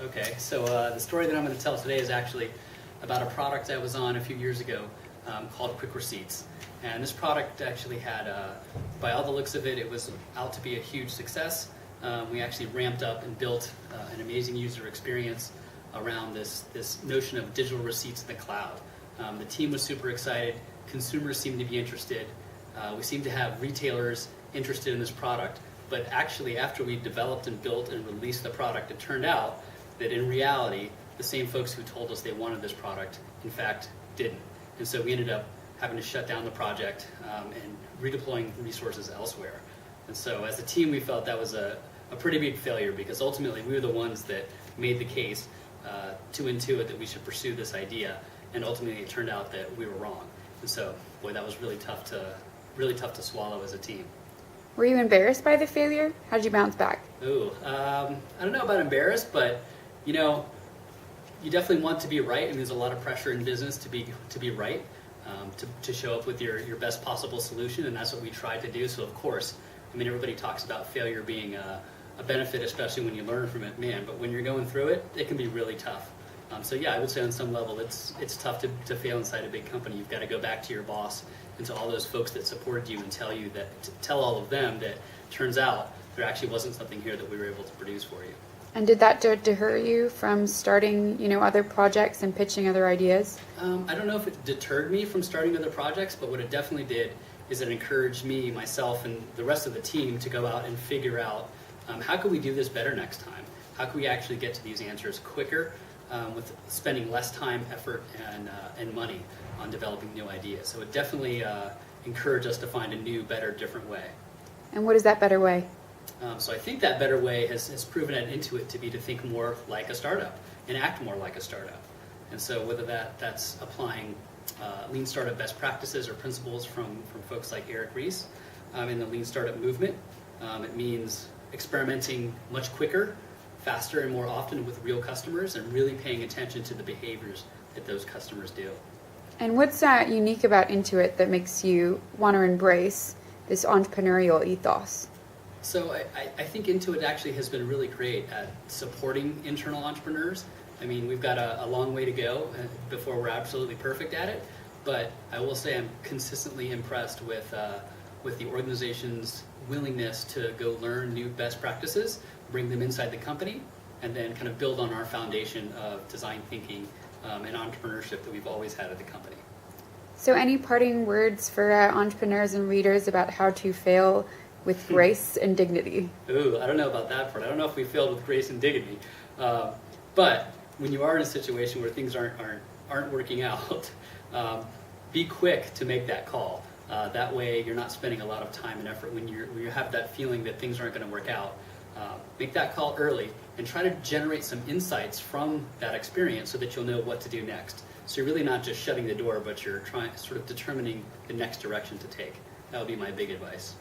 Okay, so the story that I'm going to tell today is actually about a product I was on a few years ago called Quick Receipts. And this product actually had, by all the looks of it, it was out to be a huge success. We actually ramped up and built an amazing user experience around this notion of digital receipts in the cloud. The team was super excited. Consumers seemed to be interested. We seemed to have retailers interested in this product. But actually, after we developed and built and released the product, it turned out that in reality, the same folks who told us they wanted this product, in fact, didn't. And so we ended up having to shut down the project and redeploying resources elsewhere. And so as a team, we felt that was a pretty big failure, because ultimately we were the ones that made the case to Intuit that we should pursue this idea. And ultimately it turned out that we were wrong. And so, boy, that was really tough to swallow as a team. Were you embarrassed by the failure? How did you bounce back? Ooh, I don't know about embarrassed, but you know, you definitely want to be right, and there's a lot of pressure in business to be right, to show up with your best possible solution, and that's what we tried to do. So of course, I mean, everybody talks about failure being a benefit, especially when you learn from it, man. But when you're going through it, it can be really tough. So yeah, I would say on some level, it's tough to fail inside a big company. You've got to go back to your boss and to all those folks that supported you and tell all of them that turns out there actually wasn't something here that we were able to produce for you. And did that deter you from starting, other projects and pitching other ideas? I don't know if it deterred me from starting other projects, but what it definitely did is it encouraged me, myself, and the rest of the team to go out and figure out how can we do this better next time? How can we actually get to these answers quicker with spending less time, effort, and money on developing new ideas? So it definitely encouraged us to find a new, better, different way. And what is that better way? So I think that better way has proven at Intuit to be to think more like a startup and act more like a startup. And so whether that's applying lean startup best practices or principles from folks like Eric Ries in the lean startup movement, it means experimenting much quicker, faster, and more often with real customers, and really paying attention to the behaviors that those customers do. And what's unique about Intuit that makes you want to embrace this entrepreneurial ethos? So I think Intuit actually has been really great at supporting internal entrepreneurs. I mean, we've got a long way to go before we're absolutely perfect at it, but I will say I'm consistently impressed with the organization's willingness to go learn new best practices, bring them inside the company, and then kind of build on our foundation of design thinking and entrepreneurship that we've always had at the company. So any parting words for entrepreneurs and readers about how to fail with grace and dignity? Ooh, I don't know about that part. I don't know if we failed with grace and dignity. But when you are in a situation where things aren't working out, be quick to make that call. That way you're not spending a lot of time and effort when you have that feeling that things aren't going to work out. Make that call early and try to generate some insights from that experience so that you'll know what to do next. So you're really not just shutting the door, but you're determining the next direction to take. That would be my big advice.